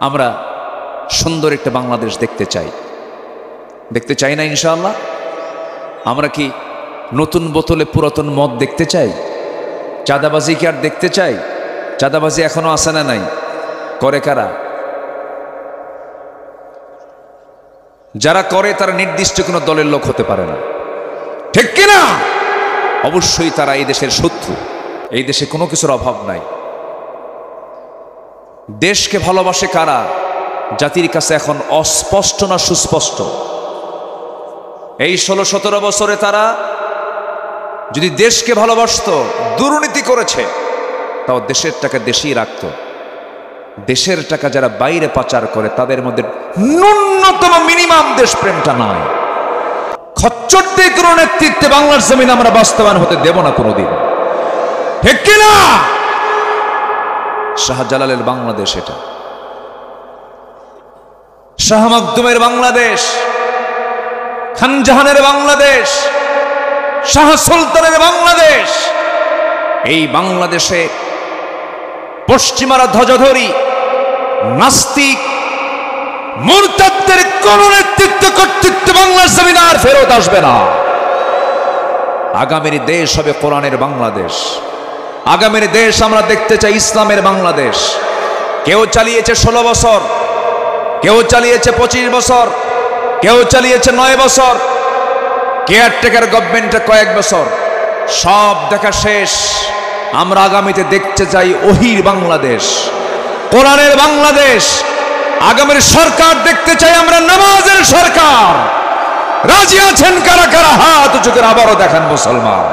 আমরা সুন্দর একটা বাংলাদেশ দেখতে চাই না ইনশাআল্লাহ? আমরা কি নতুন বোতলে পুরাতন মদ দেখতে চাই? চাঁদাবাজি কি আর দেখতে চাই? চাঁদাবাজি এখনো আসে না নাই? করে কারা? যারা করে তারা নির্দিষ্ট কোনো দলের লোক হতে পারে না, ঠিক কিনা? অবশ্যই তারা এই দেশের শত্রু। এই দেশে কোনো কিছুর অভাব নাই। দেশকে ভালোবাসে কারা? জাতির কাছে এখন অস্পষ্ট না সুস্পষ্ট। এই 16-17 বছরে তারা যদি দেশকে ভালোবাসতো, দুর্নীতি করেছে, তাও দেশের টাকা দেশেই রাখত। দেশের টাকা যারা বাইরে পাচার করে তাদের মধ্যে ন্যূনতম মিনিমাম দেশপ্রেমটা নাই। খচ্চরদের কোনো নেতৃত্বে বাংলার জমিন আমরা বাস্তবায়ন হতে দেব না কোনোদিন, ঠিক কিনা? শাহজালালের বাংলাদেশ এটা, শাহ মাকদুমের বাংলাদেশ, খানজাহানের বাংলাদেশ, শাহ সুলতানের বাংলাদেশ। এই বাংলাদেশে পশ্চিমারা ধ্বজাধরি নাস্তিক মুরতাদদের কোন নেতৃত্ব কর্তৃত্ব বাংলার জমিনে আর ফেরত আসবে না। আগামীর দেশ হবে কোরআনের বাংলাদেশ। আগামীর দেশ আমরা দেখতে চাই ইসলামের বাংলাদেশ। কেউ চালিয়েছে 16 বছর, কেউ চালিয়েছে 25 বছর, কেউ চালিয়েছে 9 বছর, কেয়ারটেকার গভর্নমেন্টে কয়েক বছর। সব দেখা শেষ। আমরা আগামীতে দেখতে চাই ওহির বাংলাদেশ, কোরআনের বাংলাদেশ। আগামীর সরকার দেখতে চাই আমরা নামাজের সরকার। রাজি আছেন কারা কারা? হাত উঁচু করে আবারও দেখান মুসলমান।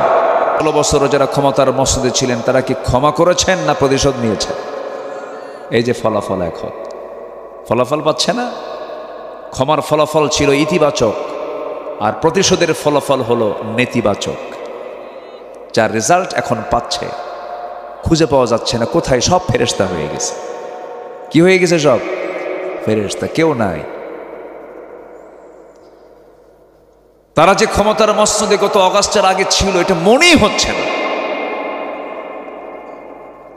16 বছর যারা ক্ষমতার মসনদে ছিলেন তারা কি ক্ষমা করেছেন না প্রতিশোধ নিয়েছেন? এই যে ফলাফল, এখন ফলাফল পাচ্ছে না। ক্ষমার ফলাফল ছিল ইতিবাচক, আর প্রতিশোধের ফলাফল হলো নেতিবাচক। যার রেজাল্ট এখন পাচ্ছে, খুঁজে পাওয়া যাচ্ছে না কোথায়। সব ফেরেশতা হয়ে গেছে। কি হয়ে গেছে? সব ফেরেশতা, কেউ নাই। তারা যে ক্ষমতার মসনদে গত অগাস্টের আগে ছিল এটা মনেই হচ্ছে না।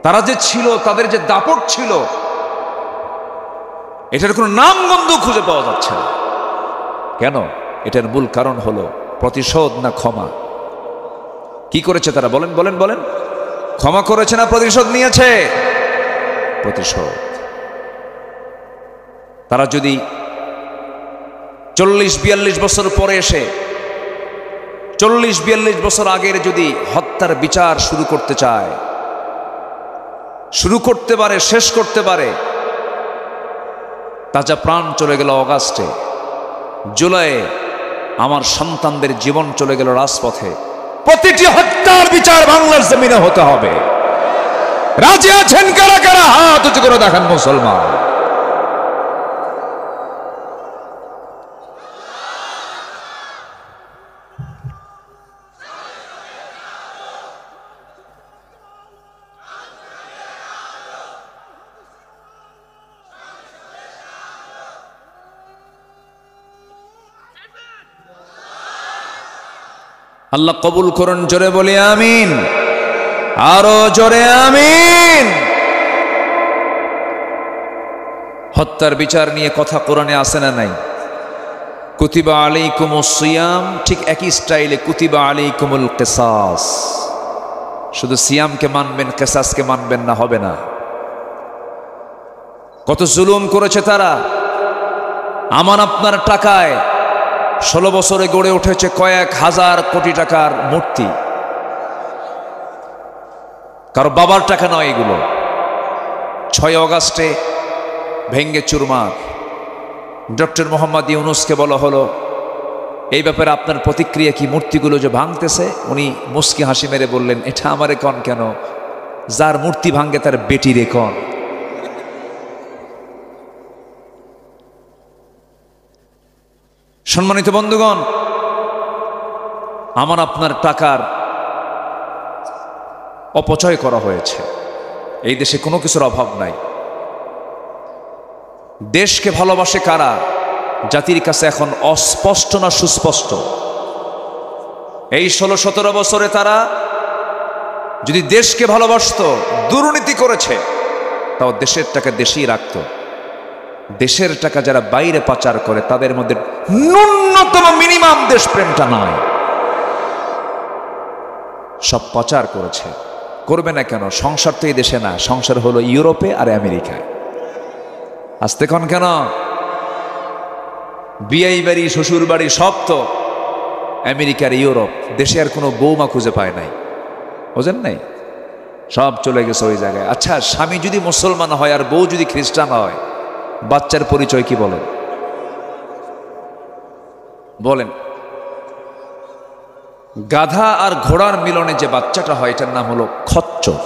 তারা যে ছিল, তাদের যে দাপট ছিল, এটার কোনো নামগন্ধ খুঁজে পাওয়া যাচ্ছে না। কেন? এটার মূল কারণ হলো প্রতিশোধ না ক্ষমা? কি করেছে তারা? বলেন বলেন বলেন। ক্ষমা করেছে না প্রতিশোধ নিয়েছে? প্রতিশোধ। তারা যদি 40-42 বছর পরে এসে 40-42 বছর আগের যদি হত্যার বিচার শুরু করতে চায়, শুরু করতে পারে, শেষ করতে পারে। তাজা প্রাণ চলে গেল অগাস্টে, জুলাইয়ে আমার সন্তানদের জীবন চলে গেল রাজপথে। প্রতিটি হত্যার বিচার বাংলার জমিনে হতে হবে। রাজি আছেন কারা কারা? হাত উঁচু করে দেখান মুসলমান। আল্লাহ কবুল করুন। জোরে বলি আমিন, আরো জোরে আমিন। হত্যার বিচার নিয়ে কথা কোরআনে আছে না নাই? কুতিবা আলাইকুমুস সিয়াম, ঠিক একই স্টাইলে কুতিবা আলাইকুমুল কিসাস। শুধু সিয়ামকে মানবেন, কিসাসকে মানবেন না, হবে না। কত জুলুম করেছে তারা। আমার আপনার টাকায় 16 বছরে গড়ে উঠেছে কয়েক হাজার কোটি টাকার মূর্তি। কারো বাবার টাকা নয় এগুলো। 6 অগাস্টে ভেঙ্গে চুরমার। ডক্টর মোহাম্মদ ইউনূসকে বলা হলো এই ব্যাপারে আপনার প্রতিক্রিয়া কি? মূর্তিগুলো যে ভাঙতেছে। উনি মুস্কি হাসি মেরে বললেন, এটা আমারে কন কেন, যার মূর্তি ভাঙ্গে তার বেটিরে কন। সম্মানিত বন্ধুগণ, আমার আপনার টাকার অপচয় করা হয়েছে। এই দেশে কোনো কিছুর অভাব নাই। দেশকে ভালোবাসে কারা? জাতির কাছে এখন অস্পষ্ট না সুস্পষ্ট। এই 16-17 বছরে তারা যদি দেশকে ভালোবাসতো, দুর্নীতি করেছে, তাও দেশের টাকা দেশেই রাখত। দেশের টাকা যারা বাইরে পাচার করে তাদের মধ্যে ন্যূনতম মিনিমাম দেশপ্রেমটা নয়। সব পাচার করেছে। করবে না কেন? সংসার তো এই দেশে না, সংসার হলো ইউরোপে আর আমেরিকায়। আসতে কোন কেন? বিয়াই বাড়ি, শ্বশুর বাড়ি সব তো আমেরিকার, ইউরোপ। দেশে আর কোনো বৌমা খুঁজে পায় নাই, বোঝেন নাই? সব চলে গেছে ওই জায়গায়। আচ্ছা, স্বামী যদি মুসলমান হয় আর বউ যদি খ্রিস্টান হয়, বাচ্চার পরিচয় কি বলেন? বলেন। গাধা আর ঘোড়ার মিলনে যে বাচ্চাটা হয় এটার নাম হলো খচ্চর।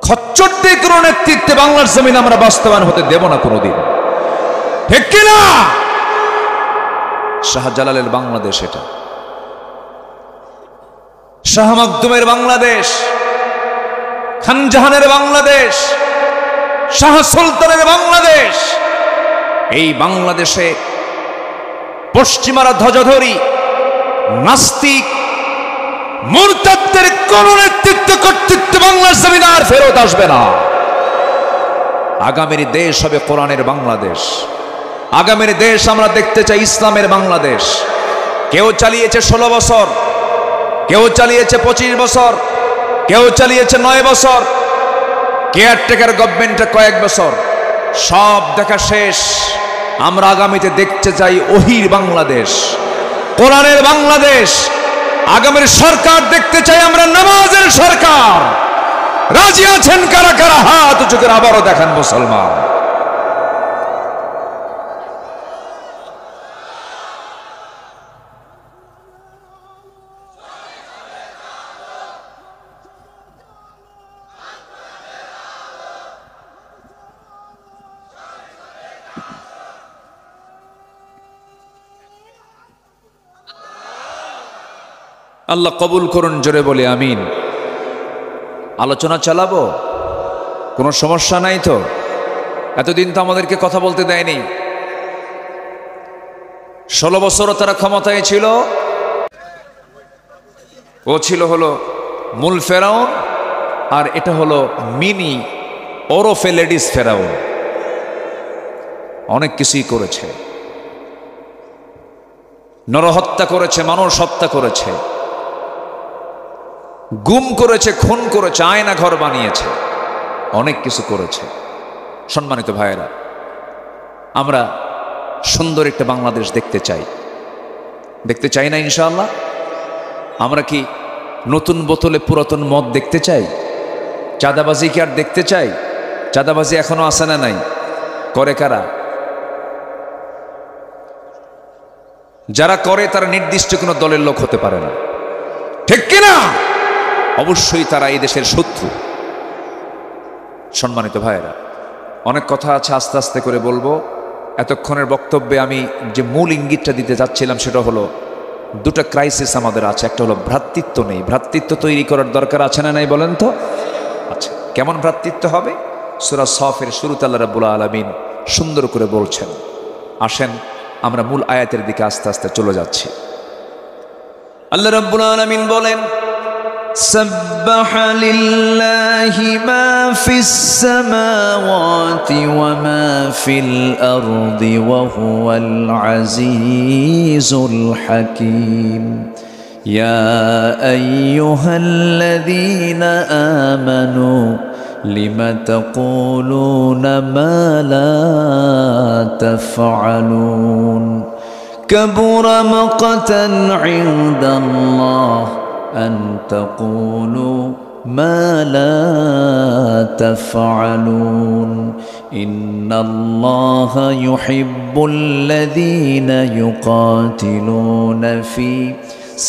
খচ্চরদের কোনো নেতৃত্বে বাংলার জমিন আমরা বাস্তবায়ন হতে দেব না কোনোদিন, ঠিক কিনা? শাহজালালের বাংলাদেশ এটা, শাহ মাকদুমের বাংলাদেশ, খানজাহানের বাংলাদেশ, শাহ সুলতানের বাংলাদেশ। এই বাংলাদেশে পশ্চিমারা ধ্বজাধরি নাস্তিক মুরতাদদের কোন নেতৃত্ব কর্তৃত্ব বাংলার জমিনে আর ফেরত আসবে না। আগামীর দেশ হবে কোরআনের বাংলাদেশ। আগামীর দেশ আমরা দেখতে চাই ইসলামের বাংলাদেশ। কেউ চালিয়েছে 16 বছর, কেউ চালিয়েছে 25 বছর, কেউ চালিয়েছে 9 বছর, কেয়ারটেকার গভর্নমেন্টে কয়েক বছর। সব দেখা শেষ। আমরা আগামীতে দেখতে চাই ওহির বাংলাদেশ, কোরআনের বাংলাদেশ। আগামীর সরকার দেখতে চাই আমরা নামাজের সরকার। রাজি আছেন কারা কারা? হাত উঁচু করে আবারও দেখান মুসলমান। আল্লাহ কবুল করুন, জোরে বলে আমিন। আলোচনা চালাবো, কোনো সমস্যা নাই তো? এতদিন তো আমাদেরকে কথা বলতে দেয়নি। 16 বছরও তারা ক্ষমতায় ছিল। ও ছিল হলো মূল ফেরাউন, আর এটা হলো মিনি ওরফে লেডিস ফেরাউন। অনেক কিছুই করেছে, নরহত্যা করেছে, মানুষ হত্যা করেছে, গুম করেছে, খুন করেছে, আয়না ঘর বানিয়েছে, অনেক কিছু করেছে। সম্মানিত ভাইয়েরা, আমরা সুন্দর একটা বাংলাদেশ দেখতে চাই। দেখতে চাই না ইনশাআল্লাহ? আমরা কি নতুন বোতলে পুরাতন মদ দেখতে চাই? চাঁদাবাজি কি আর দেখতে চাই? চাঁদাবাজি এখনো আসে না নাই? করে কারা? যারা করে তারা নির্দিষ্ট কোনো দলের লোক হতে পারে না, ঠিক কিনা? অবশ্যই তারা এই দেশের শত্রু। সম্মানিত ভাইয়েরা, অনেক কথা আছে, আস্তে আস্তে করে বলবো। এতক্ষণের বক্তব্যে আমি যে মূল ইঙ্গিতটা দিতে যাচ্ছিলাম সেটা হলো, দুটো ক্রাইসিস আমাদের আছে। একটা হলো ভ্রাতৃত্ব নেই। ভ্রাতৃত্ব তৈরি করার দরকার আছে না নাই বলেন তো? আচ্ছা, কেমন ভ্রাতৃত্ব হবে? সূরা সফের শুরুতে আল্লাহ রাব্বুল আলামিন সুন্দর করে বলছেন। আসেন আমরা মূল আয়াতের দিকে আস্তে আস্তে চলে যাচ্ছি। আল্লাহ রাব্বুল আলামিন বলেন, সাব্বাহা লিল্লাহি মা ফিস সামাওয়াতি ওয়া মা ফিল আরদি ওয়া হুয়াল আজিজুল হাকীম। ইয়া আইয়ুহাল্লাযীনা আমানু লিমা তাকুলুনা মা লা তাফআলুন কাবুরা মাকতান ইনদাল্লাহ আন তাকুলু মা লা তাফআলুন ইন্নাল্লাহা ইউহিব্বুল্লাযীনা ইউকাতিলুনা ফি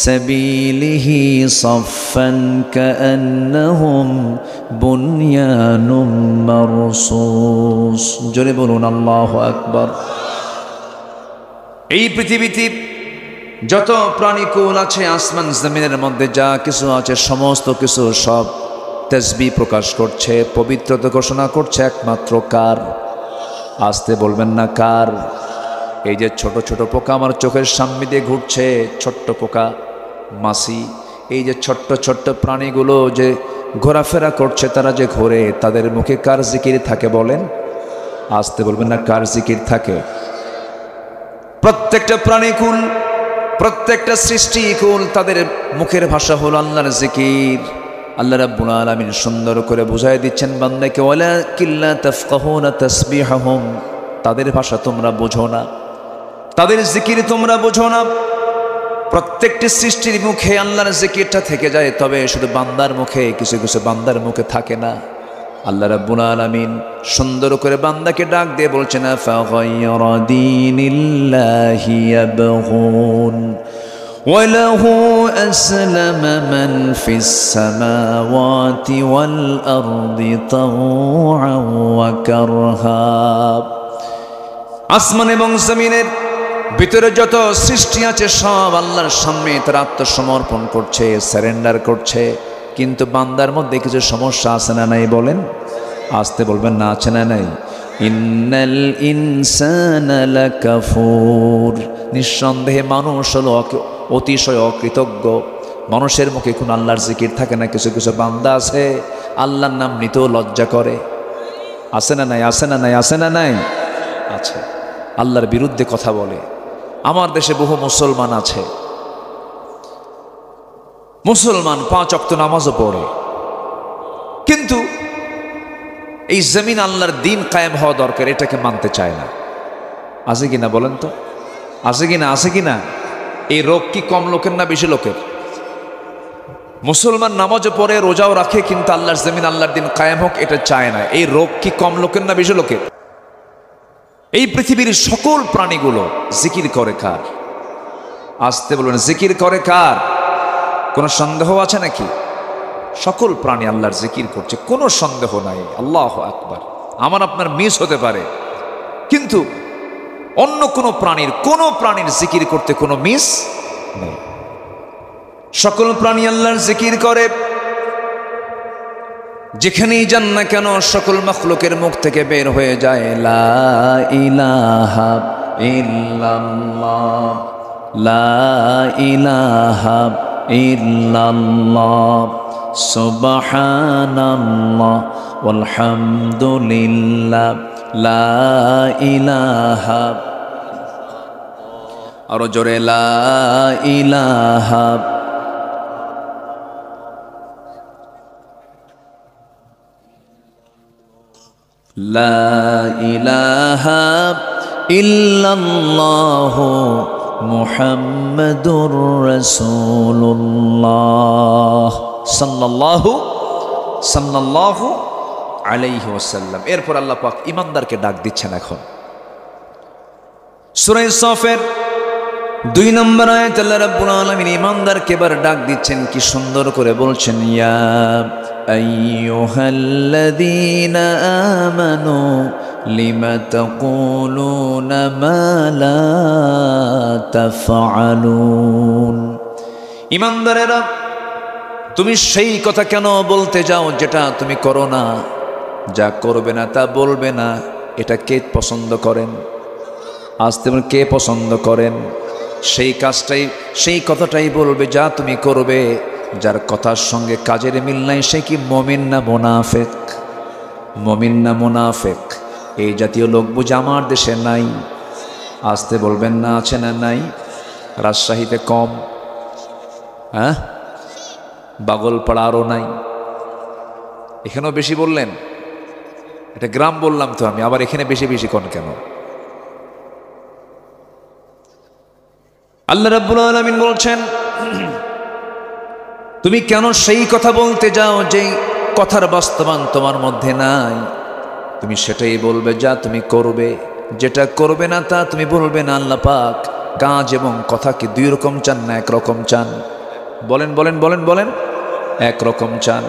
সাবিলিহি সাফফান কাআন্নাহুম বুনয়ানুম মারসুস। জোরে বলুন আল্লাহু আকবার। এই পৃথিবীতে যত প্রাণীকুল আছে, আসমান জমিনের মধ্যে যা কিছু আছে, সমস্ত কিছু সব তাসবিহ প্রকাশ করছে, পবিত্রতা ঘোষণা করছে একমাত্র কার? আসতে বলবেন না কার? এই যে ছোট ছোট পোকা আমার চোখের সামনে দিয়ে ঘুরছে, ছোট্ট পোকা, মাছি, এই যে ছোট্ট ছোট্ট প্রাণীগুলো যে ঘোরাফেরা করছে, তারা যে ঘোরে, তাদের মুখে কার জিকির থাকে বলেন? আসতে বলবেন না, কার জিকির থাকে? প্রত্যেকটা প্রাণীকুল, প্রত্যেকটা সৃষ্টিকুল তাদের মুখের ভাষা হলো আল্লাহর জিকির। আল্লাহ রাব্বুল আলামিন সুন্দর করে বুঝাই দিচ্ছেন বান্দাকে, ওয়ালাকিল্লা তাফকাহুনা তাসবিহাহুম, তাদের ভাষা তোমরা বোঝো না, তাদের জিকির তোমরা বোঝো না। প্রত্যেকটি সৃষ্টির মুখে আল্লাহর জিকিরটা থেকে যায়, তবে শুধু বান্দার মুখে, কিছু কিছু বান্দার মুখে থাকে না। আল্লাহ রাব্বুল আলামিন সুন্দর করে বান্দাকে ডাক দিয়ে বলছেন, ফাগায়রা দীনিল্লাহি ইয়াবগুন وله أسلم من في السماوات والأرض طوعا وكرها। আসমান এবং জমিনের ভিতরে যত সৃষ্টি আছে সব আল্লাহর সামনে তারা আত্মসমর্পণ করছে, সারেন্ডার করছে। কিন্তু বান্দার মধ্যে কিছু সমস্যা আছে না নাই? বলেন, আসতে বলবেন না, আছে না নাই? ইন্নাল ইনসানা লাকাফুর, নিঃসন্দেহে মানুষ হলো অতিশয় অকৃতজ্ঞ। মানুষের মুখে কোন আল্লাহর জিকির থাকে না। কিছু কিছু বান্দা আছে আল্লাহর নাম নিতেও লজ্জা করে। আছে না নাই? আছে না নাই? আছে না নাই? আছে। আল্লাহর বিরুদ্ধে কথা বলে। আমার দেশে বহু মুসলমান আছে, মুসলমান 5 ওয়াক্ত নামাজও পড়ে, কিন্তু এই জমিন আল্লাহর দিন কায়েম হওয়া দরকার এটাকে মানতে চায় না। আছে কিনা বলেন তো? আছে কিনা? আছে কিনা? এই রোগ কি কম লোকের না বেশি লোকের? মুসলমান নামাজও পড়ে, রোজাও রাখে, কিন্তু আল্লাহর জমিন আল্লাহর দিন কায়েম হোক এটা চায় না। এই রোগ কি কম লোকের না বেশি লোকের? এই পৃথিবীর সকল প্রাণীগুলো জিকির করে কার? আসতে বলবেন, জিকির করে কার? কোনো সন্দেহ আছে নাকি? সকল প্রাণী আল্লাহর জিকির করছে, কোনো সন্দেহ নাই। আল্লাহু আকবার। আমার আপনার মিস হতে পারে, কিন্তু অন্য কোনো প্রাণীর জিকির করতে কোনো মিস নেই। সকল প্রাণী আল্লাহর জিকির করে। যেখানেই যান না কেন সকল মাখলুকের মুখ থেকে বের হয়ে যায় লা ইলাহা ইল্লাল্লাহ, লা ইলাহা ইল্লাল্লাহ, সুবহানাল্লাহ ওয়ালহামদুলিল্লাহ, লা ইলাহা, আরো জোরে লা ইলাহা, লা ইলাহা ইল্লাল্লাহ মুহাম্মাদুর রাসূলুল্লাহ সাল্লাল্লাহু আলাইহি ওয়াসাল্লাম। এরপর আল্লাহ পাক ইমানদারকে ডাক দিচ্ছেন। এখন সূরা সফের 2 নম্বর আয়াতে আল্লাহ রাব্বুল আলামিন ইমানদারকে এবার ডাক দিচ্ছেন, কি সুন্দর করে বলছেন, ইয়া আইয়ুহাল্লাযীনা আমানু লিমা তাকুলুনা মা লা তাফআলুন। ইমানদারেরা, তুমি সেই কথা কেন বলতে যাও যেটা তুমি করো না? যা করবে না তা বলবে না, এটা কে পছন্দ করেন? আসতে বলেন, কে পছন্দ করেন? সেই কাজটাই, সেই কথাটাই বলবে যা তুমি করবে। যার কথার সঙ্গে কাজের মিল নাই সে কি মুমিন না মুনাফিক? মুমিন না মুনাফিক? এই জাতীয় লোক বুঝি আমার দেশে নাই? আসতে বলবেন না, আছে না নাই? রাজশাহীতে কম, হ্যাঁ, বাগলপাড়া আরও নাই, এখানেও বেশি বললেন। এটা গ্রাম বললাম তো আমি, আবার এখানে বেশি বেশি কোন কেন? আল্লাহ রাব্বুল আলামিন বলছেন, তুমি কেন সেই কথা বলতে যাও যেই কথার বাস্তবায়ন তোমার মধ্যে নাই? তুমি সেটাই বলবে যা তুমি করবে। যেটা করবে না তা তুমি বলবে না। আল্লাহ পাক কাজ এবং কথা কি 2 রকম চান না 1 রকম চান? বলেন বলেন বলেন বলেন, 1 রকম চান।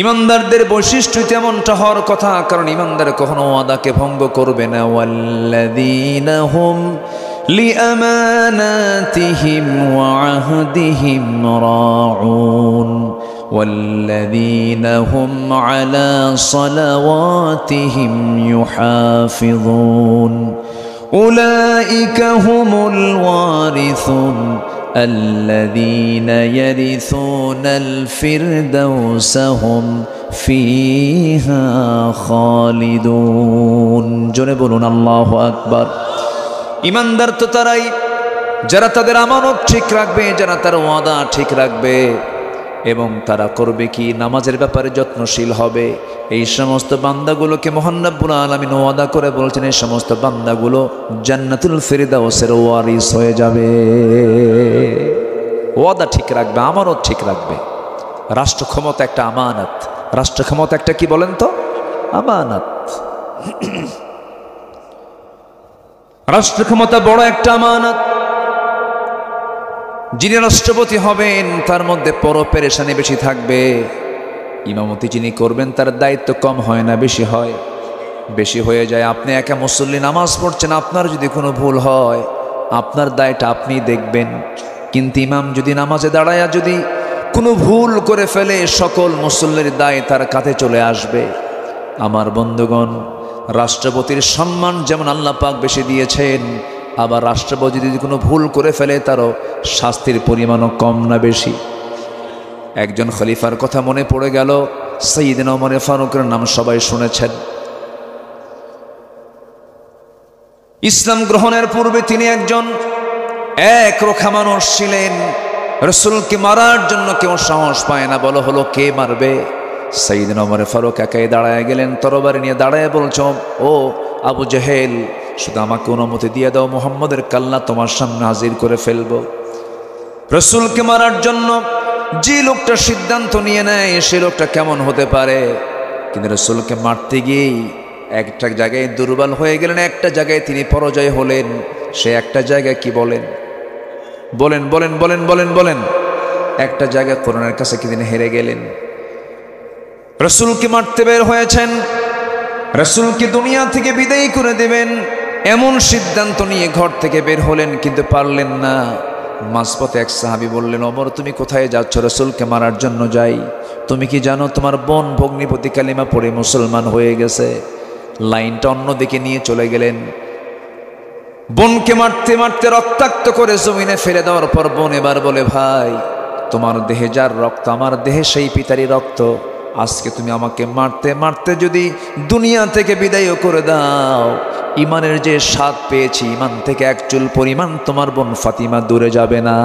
ইমানদারদের বৈশিষ্ট্য তেমনটা হওয়ার কথা, কারণ ইমানদার কখনো ওয়াদাকে ভঙ্গ করবে না। ওয়াল্লাযীনা হুম লিআমানাতিহিম ওয়া আহদিহিম রাউন ওয়াল্লাযীনা হুম আলা সালাওয়াতিহিম ইউহাফিযুন উলাইকা হুমুল ওয়ারিসুন الذين يرثون الفردوس هم ফিহা খালিদুন। জোরে বলুন আল্লাহু আকবার। ঈমানদার তো তারাই যারা তাদের আমানত ঠিক রাখবে, যারা তার ওয়াদা ঠিক রাখবে, এবং তারা করবে কি, নামাজের ব্যাপারে যত্নশীল হবে। এই সমস্ত বান্দাগুলোকে মহান রব্বুল আলামিন ওয়াদা করে বলছেন, এই সমস্ত বান্দাগুলো জান্নাতুল ফিরদাউসের ওয়ারিস হয়ে যাবে। ওয়াদা ঠিক রাখবে, আমানত ঠিক রাখবে। রাষ্ট্র ক্ষমতা একটা আমানত। রাষ্ট্র ক্ষমতা একটা কি বলেন তো? আমানত। রাষ্ট্র ক্ষমতা বড় একটা আমানত। যিনি রাষ্ট্রপতি হবেন তার মধ্যে পরপেরেশানি বেশি থাকবে। ইমামতি যিনি করবেন তার দায়িত্ব কম হয় না, বেশি হয়। বেশি হয়ে যায়। আপনি একা মুসল্লি নামাজ পড়ছেন, আপনার যদি কোনো ভুল হয় আপনার দায়টা আপনি দেখবেন, কিন্তু ইমাম যদি নামাজে দাঁড়ায়া যদি কোনো ভুল করে ফেলে সকল মুসল্লির দায় তার কাঁধে চলে আসবে। আমার বন্ধুগণ, রাষ্ট্রপতির সম্মান যেমন আল্লাহ পাক বেশি দিয়েছেন, আবার রাষ্ট্রপতি যদি কোনো ভুল করে ফেলে তারও শাস্তির পরিমাণও কম না বেশি। একজন খলিফার কথা মনে পড়ে গেল, সাইয়েদনা ওমর ফারুকের নাম সবাই শুনেছেন। ইসলাম গ্রহণের পূর্বে তিনি একজন একরোখা মানুষ ছিলেন। রাসূলকে মারার জন্য কেউ সাহস পায় না। বলা হলো কে মারবে? সাইয়েদনা ওমর ফারুক একাই দাঁড়ায় গেলেন, তরবারি নিয়ে দাঁড়ায় বলছেন, ও আবু জেহেল, শুধু আমাকে অনুমতি দিয়ে দাও, মুহাম্মদের কাল্লা তোমার সামনে হাজির করে ফেলবো। রাসূলকে মারার জন্য যে লোকটা সিদ্ধান্ত নিয়ে নেয় সে লোকটা কেমন হতে পারে? কিন্তু রাসূলকে মারতে গিয়েই একটা জায়গায় দুর্বল হয়ে গেলেন, একটা জায়গায় তিনি পরাজয় হলেন। সে একটা জায়গায় কি বলেন? বলেন বলেন বলেন বলেন বলেন। একটা জায়গায় কোরআনের কাছে কি তিনি হেরে গেলেন। রাসূলকে মারতে বের হয়েছেন, রাসূলকে দুনিয়া থেকে বিদায় করে দেবেন এমন সিদ্ধান্ত নিয়ে ঘর থেকে বের হলেন, কিন্তু পারলেন না। মাঝপথে এক সাহাবী বললেন, ওমর তুমি কোথায় যাচ্ছ? রাসূলকে মারার জন্য যাই। তুমি কি জানো তোমার বোন ভগ্নিপতি কালিমা পড়ে মুসলমান হয়ে গেছে? লাইনটা অন্যদিকে নিয়ে চলে গেলেন। বোনকে মারতে মারতে রক্তাক্ত করে জমিনে ফেলে দেওয়ার পর বোন এবার বলে, ভাই তোমার দেহে যার রক্ত আমার দেহে সেই পিতারই রক্ত। আজকে তুমি আমাকে মারতে মারতে যদি দুনিয়া থেকে বিদায়ও করে দাও, ইমানের যে স্বাদ পেয়েছি ইমান থেকে এক চুল পরিমাণ তোমার বোন ফাতিমা দূরে যাবে না।